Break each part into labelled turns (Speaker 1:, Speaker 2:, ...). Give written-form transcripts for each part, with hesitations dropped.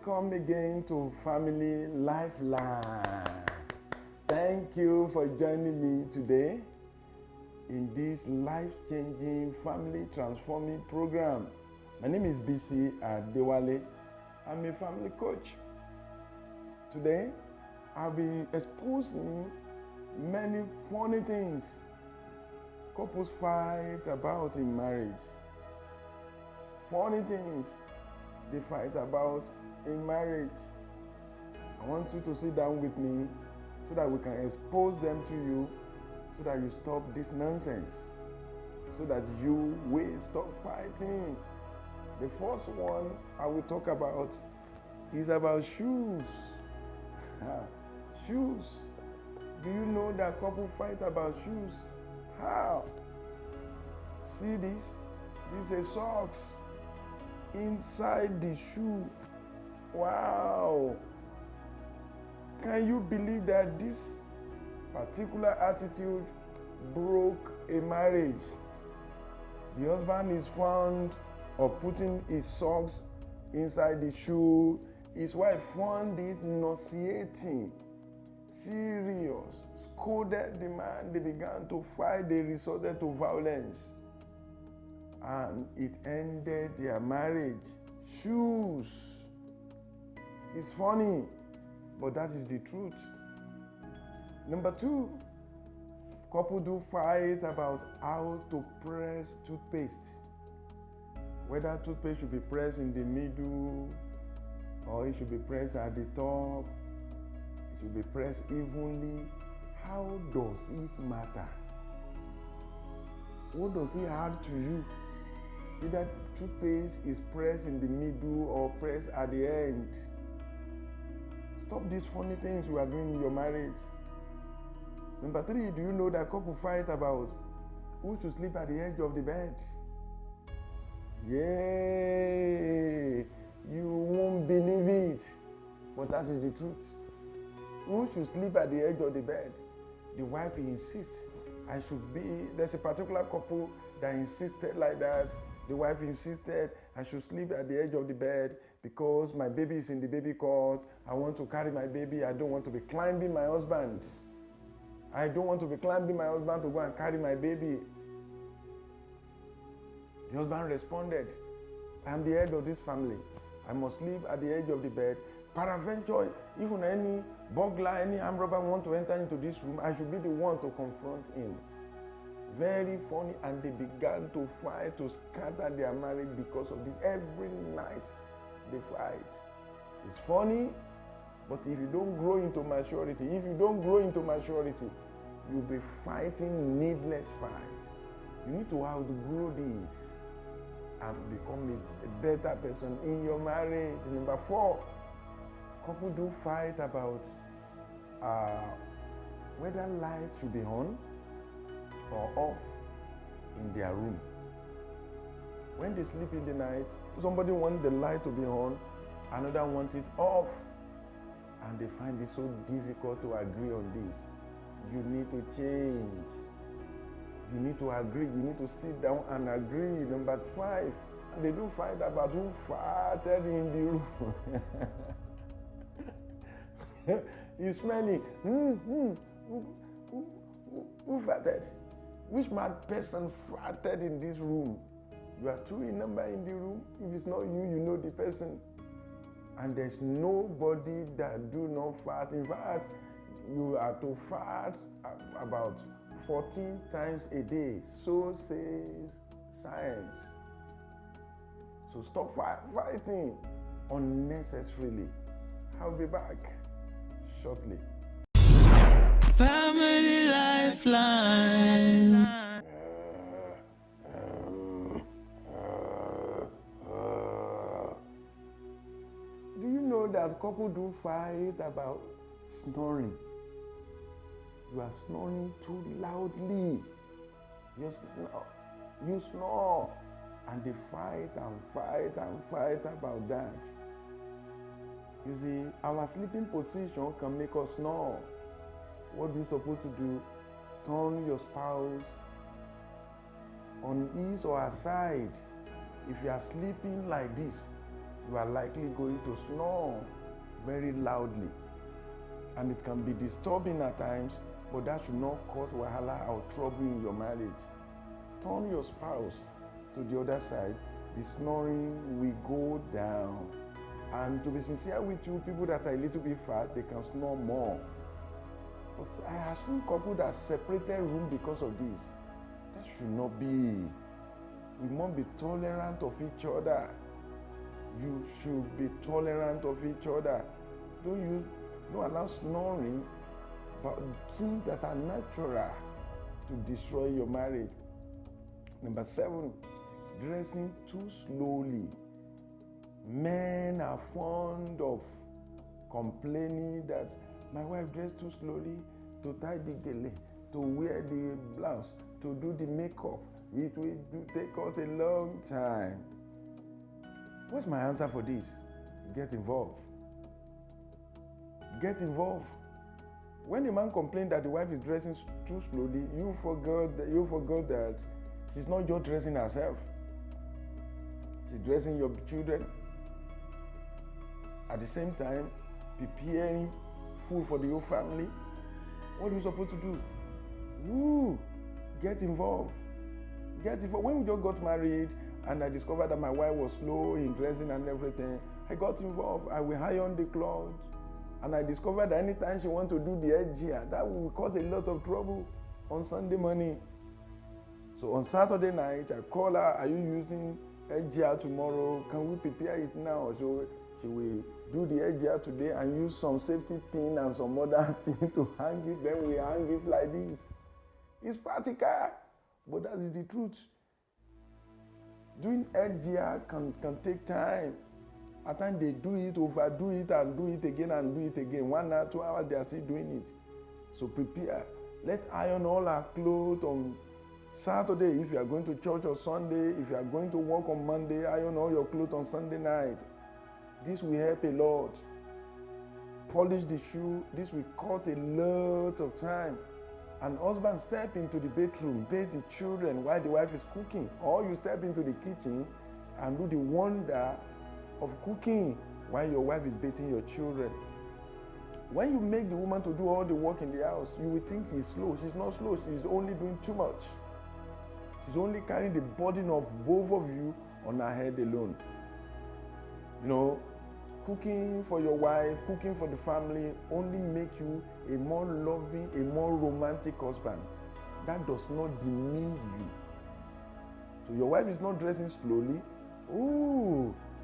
Speaker 1: Welcome again to Family Lifeline. Thank you for joining me today in this life-changing, family-transforming program. My name is Bisi Adewale. I'm a family coach. Today, I'll be exposing many funny things couples fight about in marriage. Funny things they fight about in marriage. I want you to sit down with me so that we can expose them to you, so that you stop this nonsense, so that you will stop fighting. The first one I will talk about is about shoes. Shoes. Do you know that couple fight about shoes? How? See this? This is socks inside the shoe. Wow! Can you believe that this particular attitude broke a marriage? The husband is found of putting his socks inside the shoe. His wife found it nauseating, serious, scolded the man. They began to fight. They resorted to violence, and it ended their marriage. Shoes. It's funny, but that is the truth. Number two, couple do fight about how to press toothpaste. Whether toothpaste should be pressed in the middle, or it should be pressed at the top, it should be pressed evenly. How does it matter? What does it add to you? Either toothpaste is pressed in the middle or pressed at the end. Stop these funny things you are doing in your marriage. Number three, do you know that couple fight about who should sleep at the edge of the bed? Yay! You won't believe it, but that is the truth. Who should sleep at the edge of the bed? The wife insists, I should be. There's a particular couple that insisted like that. The wife insisted, I should sleep at the edge of the bed because my baby is in the baby cot. I want to carry my baby. I don't want to be climbing my husband. I don't want to be climbing my husband to go and carry my baby. The husband responded, I'm the head of this family. I must sleep at the edge of the bed. Peradventure, even any burglar, any armed robber want to enter into this room, I should be the one to confront him. Very funny, and they began to fight, to scatter their marriage because of this. Every night they fight. It's funny, but if you don't grow into maturity, you'll be fighting needless fights. You need to outgrow this and become a better person in your marriage. Number four, couple do fight about whether lights should be on or off in their room. When they sleep in the night, somebody wants the light to be on, another wants it off, and they find it so difficult to agree on this. You need to change. You need to agree. You need to sit down and agree. Number five, they do fight about who farted in the room. It's smelling. Who farted? Which mad person farted in this room? You are two in number in the room. If it's not you, you know the person. And there's nobody that do not fart. In fact, you are to fart about 14 times a day. So says science. So stop fighting unnecessarily. I'll be back shortly.
Speaker 2: Family Lifeline.
Speaker 1: Do you know that couple do fight about snoring? You are snoring too loudly. You snore. And they fight about that. You see, our sleeping position can make us snore. What are you supposed to do? Turn your spouse on his or her side. If you are sleeping like this, you are likely going to snore very loudly. And it can be disturbing at times, but that should not cause wahala or trouble in your marriage. Turn your spouse to the other side. The snoring will go down. And to be sincere with you, people that are a little bit fat, they can snore more. But I have seen couples that separated room because of this. That should not be. We must be tolerant of each other. You should be tolerant of each other. Don't allow snoring, but things that are natural to destroy your marriage. Number 7, dressing too slowly. Men are fond of complaining that my wife dressed too slowly to tie the gele, to wear the blouse, to do the makeup. It will take us a long time. What's my answer for this? Get involved. Get involved. When a man complains that the wife is dressing too slowly, you forgot that she's not just dressing herself. She's dressing your children. At the same time, preparing food for the whole family. What are you supposed to do? Get involved. Get involved. When we just got married and I discovered that my wife was slow in dressing and everything, I got involved. I will iron the clothes. And I discovered that anytime she wants to do the edgear, that will cause a lot of trouble on Sunday morning. So on Saturday night, I call her, are you using edgear tomorrow? Can we prepare it now? So she will do the edgear today and use some safety pin and some other pin to hang it. Then we hang it like this. It's practical, but that is the truth. Doing edgear can take time. At times they do it, overdo it, and do it again and do it again. 1 hour, 2 hours, they are still doing it. So prepare. Let's iron all our clothes on Saturday. If you are going to church on Sunday, if you are going to work on Monday, iron all your clothes on Sunday night. This will help a lot. Polish the shoe. This will cut a lot of time. And husband step into the bedroom, bathe the children while the wife is cooking. Or you step into the kitchen and do the wonder of cooking while your wife is bathing your children. When you make the woman to do all the work in the house, you will think she's slow. She's not slow. She's only doing too much. She's only carrying the burden of both of you on her head alone. You know, cooking for your wife, cooking for the family only make you a more loving, a more romantic husband. That does not demean you. So your wife is not dressing slowly.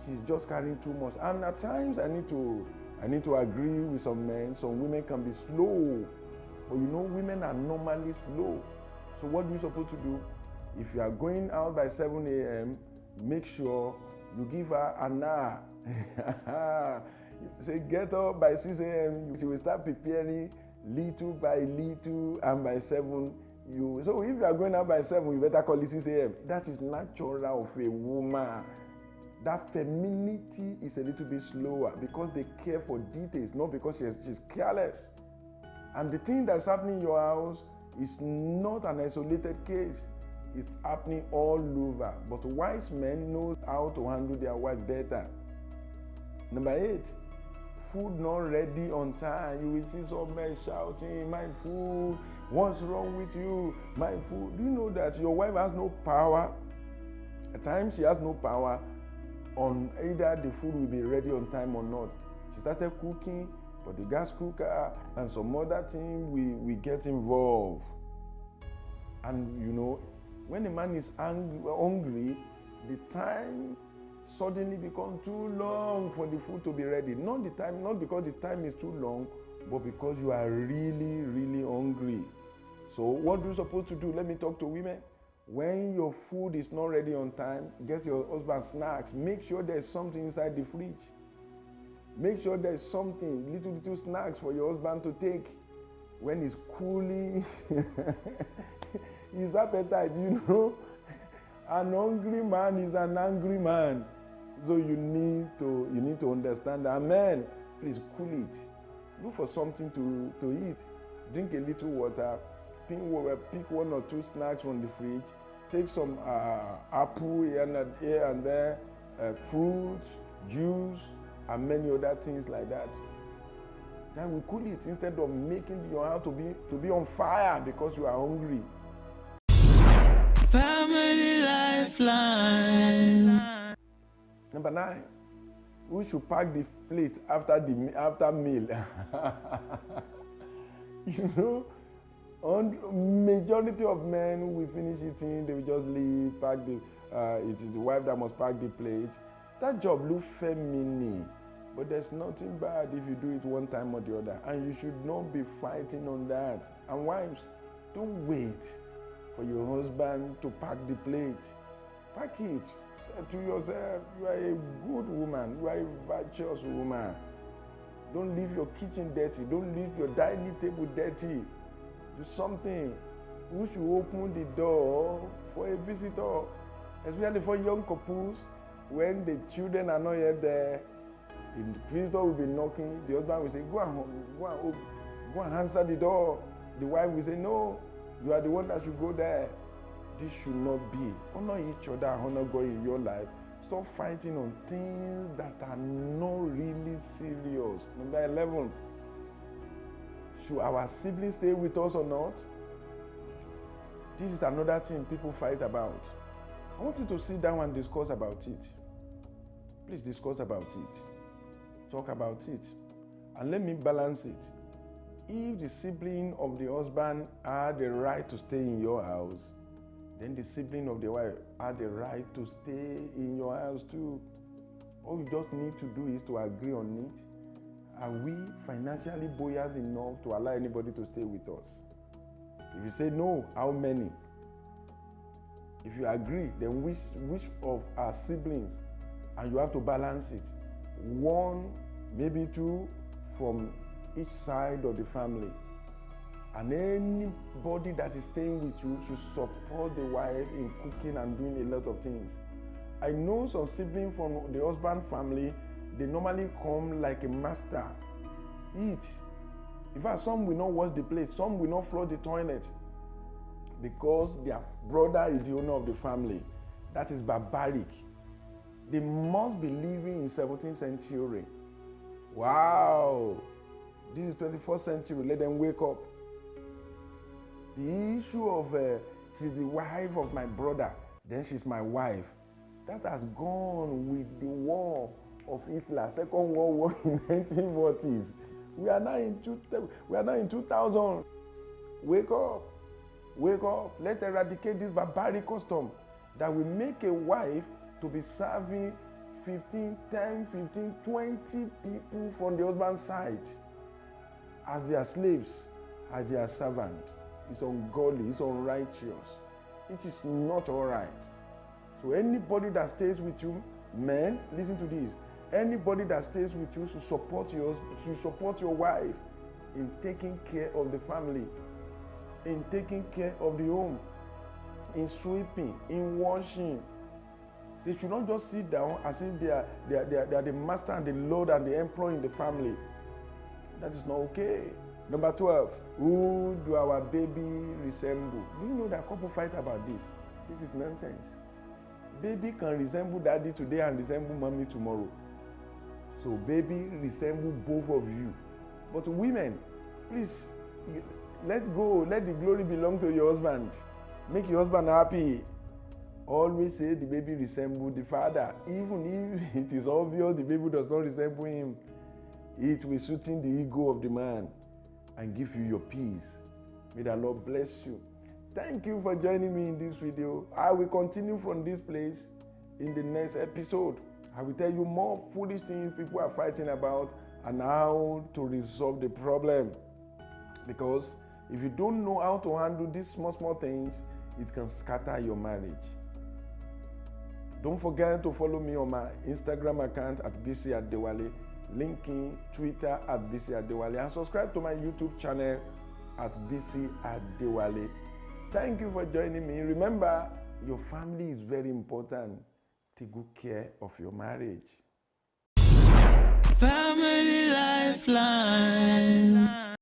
Speaker 1: She's just carrying too much. And at times I need to agree with some men. Some women can be slow. But you know, women are normally slow. So what are you supposed to do? If you are going out by 7 a.m., make sure you give her an hour. Say get up by 6 a.m. She will start preparing little by little, and by 7 so if you are going out by 7, you better call it 6 a.m. That is natural of a woman. That femininity is a little bit slower because they care for details, not because she's careless. And the thing that's happening in your house is not an isolated case. It's happening all over. But wise men know how to handle their wife better. Number 8, food not ready on time. You will see some men shouting, my food, what's wrong with you? My food. Do you know that your wife has no power? At times she has no power on either the food will be ready on time or not. She started cooking, but the gas cooker and some other thing we get involved. And you know, when a man is hungry, the time suddenly becomes too long for the food to be ready. Not because the time is too long, but because you are really, really hungry. So what are you supposed to do? Let me talk to women. When your food is not ready on time, get your husband snacks. Make sure there's something inside the fridge. Make sure there's something, little snacks for your husband to take when he's cooling his appetite, you know. An hungry man is an angry man. So you need to understand that. Men, please cool it. Look for something to eat. Drink a little water. Pick 1 or 2 snacks from the fridge. Take some apple here and there, fruit, juice, and many other things like that. Then we cool it instead of making your house to be on fire because you are hungry.
Speaker 2: Family lifeline.
Speaker 1: Number 9, we should pack the plate after meal. You know, majority of men will finish eating, they will just leave, pack the. It is the wife that must pack the plate. That job looks feminine, but there's nothing bad if you do it one time or the other, and you should not be fighting on that. And wives, don't wait for your husband to pack the plate. Pack it. Say to yourself, you are a good woman, you are a virtuous woman. Don't leave your kitchen dirty, don't leave your dining table dirty. Do something. We should open the door for a visitor, especially for young couples. When the children are not yet there, the visitor will be knocking. The husband will say, go and answer the door. The wife will say, no, you are the one that should go there. This should not be. Honor each other, honor God in your life. Stop fighting on things that are not really serious. Number 11, should our siblings stay with us or not? This is another thing people fight about. I want you to sit down and discuss about it. Please discuss about it. Talk about it. And let me balance it. If the sibling of the husband had the right to stay in your house, then the sibling of the wife had the right to stay in your house too. All you just need to do is to agree on it. Are we financially buoyant enough to allow anybody to stay with us? If you say no, how many? If you agree, then which of our siblings? And you have to balance it. 1, maybe 2 from each side of the family. And anybody that is staying with you should support the wife in cooking and doing a lot of things. I know some siblings from the husband family, they normally come like a master. Eat. In fact, some will not wash the plate, some will not flush the toilet because their brother is the owner of the family. That is barbaric. They must be living in 17th century. Wow. This is 21st century. Let them wake up. The issue of she's the wife of my brother, then she's my wife. That has gone with the war of Hitler, Second World War in 1940s. We are now in 2000. Wake up. Wake up. Let's eradicate this barbaric custom that will make a wife to be serving 10, 15, 20 people from the husband's side as their slaves, as their servant. It's ungodly, it's unrighteous. It is not all right. So anybody that stays with you, men, listen to this. Anybody that stays with you should support your wife in taking care of the family, in taking care of the home, in sweeping, in washing. They should not just sit down as if they are the master and the lord and the employee in the family. That is not okay. Number 12, who do our baby resemble? Do you know that couple fight about this? This is nonsense. Baby can resemble daddy today and resemble mommy tomorrow. So baby resemble both of you. But women, please, let go. Let the glory belong to your husband. Make your husband happy. Always say the baby resemble the father. Even if it is obvious the baby does not resemble him, it will sweeten the ego of the man and give you your peace. May the Lord bless you. Thank you for joining me in this video. I will continue from this place in the next episode. I will tell you more foolish things people are fighting about and how to resolve the problem. Because if you don't know how to handle these small things, it can scatter your marriage. Don't forget to follow me on my Instagram account at Bisi Adewale, LinkedIn, Twitter at Bisi Adewale, and subscribe to my YouTube channel at Bisi Adewale. Thank you for joining me. Remember, your family is very important. Take good care of your marriage.
Speaker 2: Family lifeline.